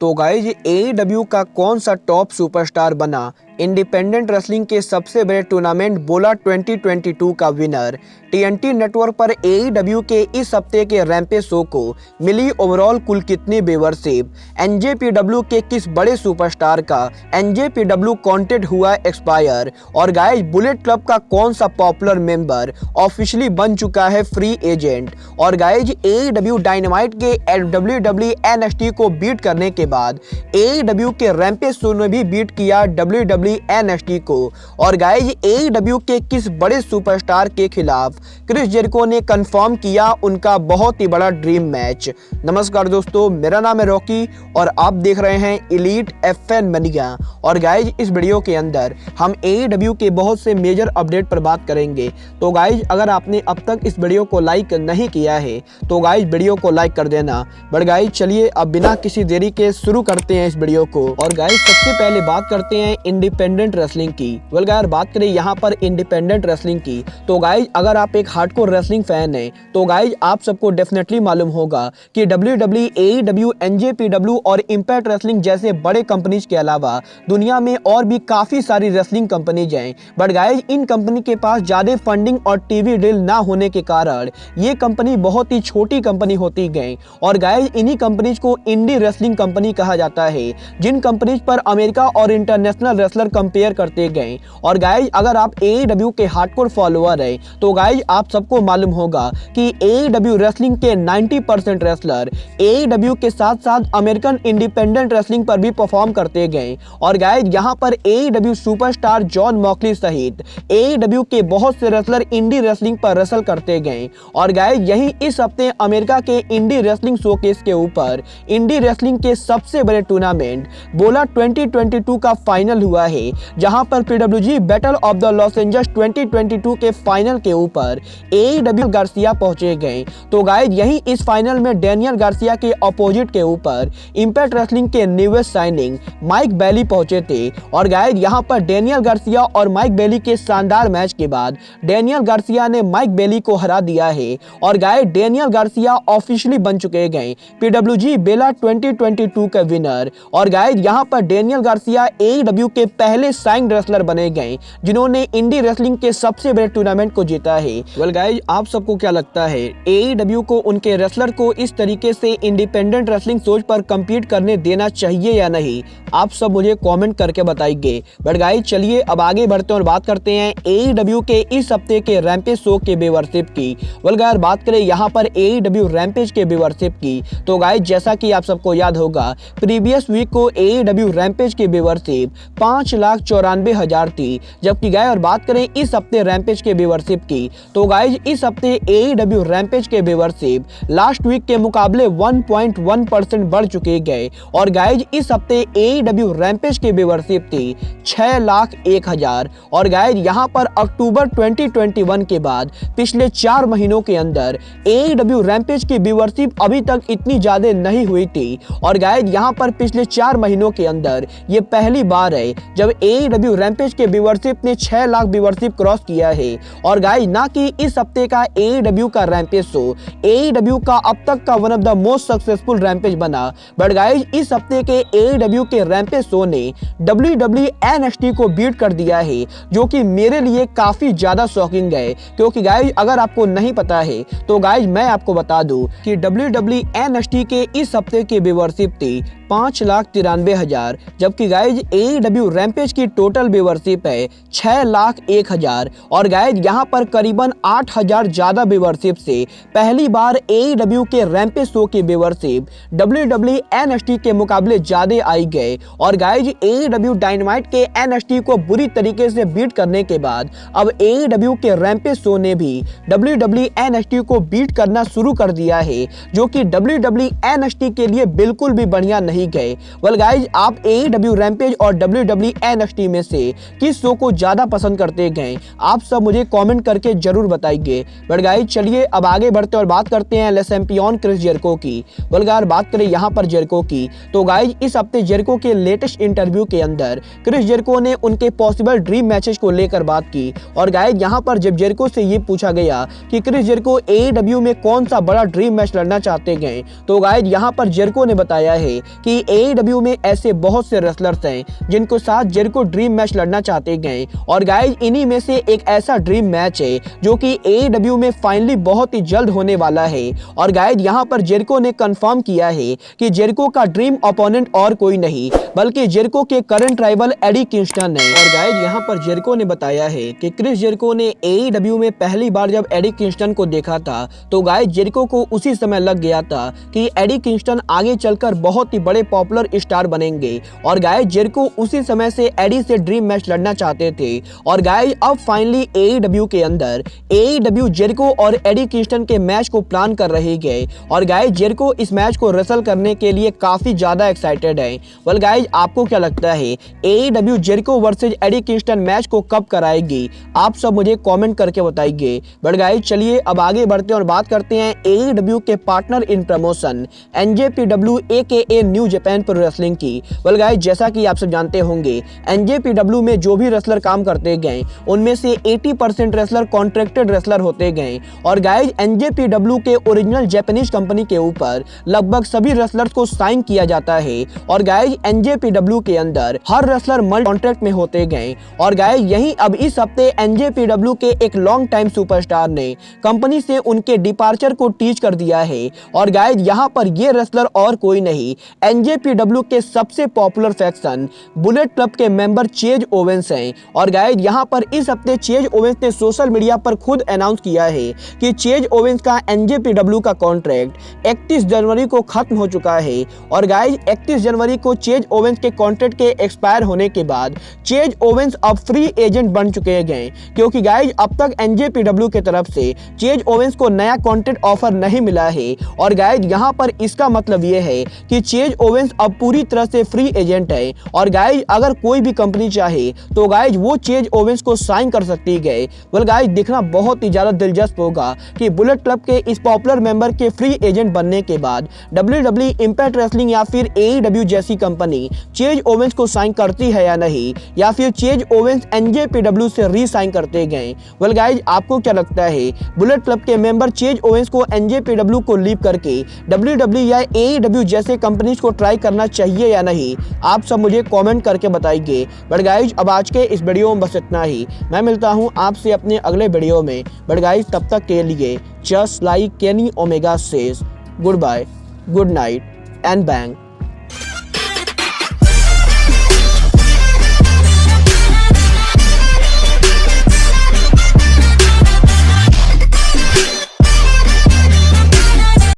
तो guys AEW का कौन सा टॉप सुपरस्टार बना इंडिपेंडेंट रेसलिंग के सबसे बड़े टूर्नामेंट बोला 2022 का विनर। TNT नेटवर्क पर AEW के इस हफ्ते के रैंपेज शो को मिली ओवरऑल कुल कितनी व्यूअरशिप, NJPW के किस बड़े सुपरस्टार का NJPW कॉन्ट्रैक्ट हुआ एक्सपायर, और गाइज बुलेट क्लब का कौन सा पॉपुलर मेंबर ऑफिशियली बन चुका है फ्री एजेंट। और गाइज AEW डायनामाइट के WWE NXT को बीट करने के बाद AEW के रैंपेज शो ने भी बीट किया WWE NXT को। और गाइज AEW के किस बड़े सुपरस्टार के खिलाफ क्रिस जेरिको ने कंफर्म किया उनका बहुत ही बड़ा ड्रीम मैच। नमस्कार दोस्तों, मेरा नाम है रॉकी और आप देख रहे हैं एलीट FN मनिया। और गाइज इस वीडियो के अंदर हम AEW के बहुत से मेजर अपडेट पर बात करेंगे। तो गाइज अगर आपने अब तक इस वीडियो को लाइक नहीं किया है तो गाइज वीडियो को लाइक कर देना। बट गाइज चलिए अब बिना किसी देरी के शुरू करते हैं इस वीडियो को। और गाइज सबसे पहले बात करते हैं इंडिपेंडेंट रेसलिंग की। वेल गाइस बात करें यहाँ पर इंडिपेंडेंट रेसलिंग की तो गाइज अगर आप एक हार्डकोर रेसलिंग फैन हैं तो गाइज आप सबको डेफिनेटली मालूम होगा कि WWE, AEW, NJPW और इम्पैक्ट रेसलिंग जैसे बड़े कंपनीज के अलावा दुनिया में और भी काफी सारी रेसलिंग कंपनीज हैं। बट गाइज इन कंपनी के पास ज्यादा फंडिंग और टीवी डील ना होने के कारण ये कंपनी बहुत ही छोटी कंपनी होती गई। और गाइज इन्हीं कंपनीज को इंडी रेसलिंग कंपनी कहा जाता है, जिन कंपनीज पर अमेरिका और इंटरनेशनल रेसलर कंपेयर करते गए। और गाइज अगर आप AEW के हार्डकोर फॉलोअर हैं तो गाइज आप सबको मालूम होगा कि AEW रेसलिंग के 90% रेसलर AEW के साथ साथ अमेरिकन इंडिपेंडेंट रेसलिंग पर भी परफॉर्म करते गए। और गाइज यहाँ पर AEW सुपरस्टार जॉन मॉक्सली सहित AEW के बहुत से रेसलर इंडी रेसलिंग पर रेसल करते गए। और गाइज यही इस हफ्ते अमेरिका के इंडी रेसलिंग शोकेस के ऊपर इंडी रेसलिंग के सबसे बड़े टूर्नामेंट बोला 2022 का फाइनल हुआ है, जहां पर PWG battle of the Los Angeles 2022 के फाइनल के ऊपर AEW गार्सिया पहुंचे गए। तो गाइज यही इस फाइनल में डेनियल गार्सिया के अपोजिट के ऊपर इम्पैक्ट रेसलिंग के न्यूएस्ट साइनिंग माइक बैली पहुंचे थे। और गाइज यहां पर डेनियल गार्सिया और माइक बैली के शानदार मैच के बाद डेनियल गार्सिया ने माइक बैली को हरा दिया है। और गाइज डेनियल गार्सिया ऑफिशियली बन चुके गए PWG बेला 2022 का विनर। और गाइज यहां पर डेनियल गार्सिया AEW के पहले साइंड रेसलर बने गए जिन्होंने इंडी रेसलिंग के सबसे बड़े टूर्नामेंट को जीता है। वेल गाइज आप सबको क्या लगता है AEW को उनके रेसलर को इस तरीके से इंडिपेंडेंट रेसलिंग सोच पर कम्पीट करने देना चाहिए या नहीं? आप सब मुझे कमेंट करके बताइए। बट गाइज चलिए अब आगे बढ़ते हैं और बात करते हैं AEW के इस हफ्ते के रैंपेज शो के व्यूअरशिप की। वेल गाइज बात करें यहाँ पर AEW रैंपेज के व्यूअरशिप की तो गाइज जैसा कि आप सबको याद होगा प्रीवियस वीक को AEW रैंपेज की व्यूअरशिप 5,94,000 थी। जबकि गाइज और बात करें इस हफ्ते रैंपेज के व्यूअरशिप की तो गाइज इस हफ्ते AEW रैंपेज के व्यूअरशिप लास्ट वीक के मुकाबले 1.1% बढ़ चुके गए। और गाइज इस हफ्ते AEW रैंपेज की व्यूअरशिप थी 6,01,000। और गाइज यहाँ पर अक्टूबर 2021 के बाद पिछले 4 महीनों के अंदर AEW रैंपेज की व्यूअरशिप अभी तक इतनी ज्यादा नहीं हुई थी। और गाइज यहाँ पर पिछले 4 महीनों के अंदर ये पहली बार है जब AEW रैंपेज के व्यूअरशिप ने 6 लाख व्यूअरशिप क्रॉस किया है। और गाइज ना कि इस हफ्ते का AEW का रैंपेज शो AEW का अब तक का one of the most successful rampage बना, बट गाइज इस हफ्ते के AEW के रैंपेज शो ने WWE NXT को बीट कर दिया है, जो कि मेरे लिए काफी ज्यादा शॉकिंग है। क्योंकि गाइज अगर आपको नहीं पता है तो गाइज मैं आपको बता दूं कि WWE NXT के इस हफ्ते की व्यूअरशिप थी 5,93,000, जबकि गाइज AEW रैंपेज की टोटल व्यूअरशिप है 6,01,000। और गाइज यहाँ पर करीबन 8,000 ज्यादा व्यूअरशिप से पहली बार AEW के रैंपेज शो की व्यूअरशिप WWE NXT के मुकाबले ज्यादा आई गए। और गाइज AEW डायनामाइट के NXT को बुरी तरीके से बीट करने के बाद अब AEW के रैंपेज शो ने भी WWE NXT को बीट करना शुरू कर दिया है, जो कि WWE NXT के लिए बिल्कुल भी बढ़िया नहीं गए। वेल गाइज आप AEW रैंपेज और WWE NXT में से किस शो को ज्यादा पसंद करते गए? आप सब मुझे कमेंट करके जरूर बताइए। बट गाइज चलिए अब आगे बढ़ते और बात करते हैं ले चैंपियन क्रिस जेरिको की। वेल गाइज बात करें यहाँ पर जेरिको की तो गाइज इस हफ्ते जेरिको के लेटेस्ट इंटरव्यू के अंदर क्रिस जेरिको ने उनके पॉसिबल ड्रीम मैचेस को लेकर बात की। और गाइज यहाँ पर जब जेरिको से ये पूछा गया कि क्रिस जेरिको AEW में कौन सा बड़ा ड्रीम मैच लड़ना चाहते गए तो गाइज यहाँ पर जेरिको ने बताया है कि कि AEW में ऐसे बहुत से रेसलर्स हैं जिनको साथ जेरिको ड्रीम मैच लड़ना चाहते गए और गाइज इन्हीं में से एक ऐसा ड्रीम मैच है जो कि AEW में फाइनली बहुत ही जल्द होने वाला है। और गाइज यहाँ पर जेरिको ने कंफर्म किया है कि जेरिको का ड्रीम ओपोनेंट और कोई नहीं बल्कि जेरिको के करंट राइवल एडी किंगस्टन है। और गाइज यहाँ पर जेरिको ने बताया है कि क्रिस जेरिको ने AEW में पहली बार जब एडी किंगस्टन को देखा था तो गाइज जेरिको को उसी समय लग गया था कि एडी किंगस्टन आगे चलकर बहुत ही बड़े पॉपुलर स्टार बनेंगे। और गाइज जेरिको उसी समय से एडी से ड्रीम मैच लड़ना चाहते थे और गाइज अब फाइनली AEW के अंदर AEW जेरिको और एडी किंगस्टन के मैच को प्लान कर रही है। और गाइज जेरिको इस मैच को रेसल करने के लिए काफी ज्यादा एक्साइटेड है। वेल गाइज आपको क्या लगता है AEW Jericho versus Eddie Kingston match को कब कराएगी? आप सब मुझे कमेंट करके बताइए। बट गाइज चलिए अब आगे बढ़ते हैं और बात करते हैं AEW के partner in promotion NJPW AKA new Japan pro wrestling की। वेल गाइज जैसा कि आप सब जानते होंगे NJPW में जो भी रेसलर काम करते गए उनमें से 80% रेसलर कॉन्ट्रैक्टेड रेसलर होते गए। और गाइज NJPW के ओरिजिनल जापानीज कंपनी के ऊपर लगभग सभी रेसलर्स को साइन किया जाता है। और गाइज NJPW के अंदर हर रेसलर मल्टी कॉन्ट्रैक्ट में होते गए। और गाइज यही अब इस हफ्ते NJPW के एक लॉन्ग टाइम सुपरस्टार ने कंपनी से उनके डिपार्चर को टीच कर दिया है। और गाइज यहाँ पर ये रेसलर और कोई नहीं NJPW के सबसे पॉपुलर फैक्शन बुलेट क्लब के मेंबर चेज ओवेंस हैं। और गाइज यहाँ पर इस हफ्ते चेज ओवेंस ने सोशल मीडिया पर खुद अनाउंस किया है कि चेज ओवेंस का NJPW का कॉन्ट्रैक्ट 31 जनवरी को खत्म हो चुका है। और गाइज 31 जनवरी को चेज ओवेंस के कॉन्ट्रैक्ट के एक्सपायर होने के बाद चेज ओवेंस अब फ्री एजेंट बन चुके हैं, क्योंकि गाइज अब तक NJPW की तरफ से चेज ओवेंस को नया कॉन्ट्रैक्ट ऑफर नहीं मिला है। और गाइज यहाँ पर इसका मतलब ये है कि चेज ओवेंस अब पूरी तरह से फ्री एजेंट है। और गाइज अगर कोई भी कंपनी चाहे तो गाइज वो चेज ओवेंस को साइन कर सकती है। वेल गाइज देखना बहुत ही ज्यादा दिलचस्प होगा कि बुलेट क्लब के इस पॉपुलर मेंबर के फ्री एजेंट बनने के बाद WWE इंपैक्ट रेसलिंग या फिर AEW जैसी कंपनी चेज ओवेंस को साइन करती है या नहीं, या फिर चेज ओवेंस NJPW से री साइन करते गए। वेल गाइज आपको क्या लगता है बुलेट क्लब के मेंबर चेज ओवेंस को NJPW को लीव करके WWE या AEW जैसे कंपनीज को ट्राई करना चाहिए या नहीं? आप सब मुझे कमेंट करके बताइए। बट गाइज अब आज के इस वीडियो में बस इतना ही। मैं मिलता हूं आपसे अपने अगले वीडियो में। बट गाइज तब तक के लिए just like Kenny Omega says good bye, good night and bang.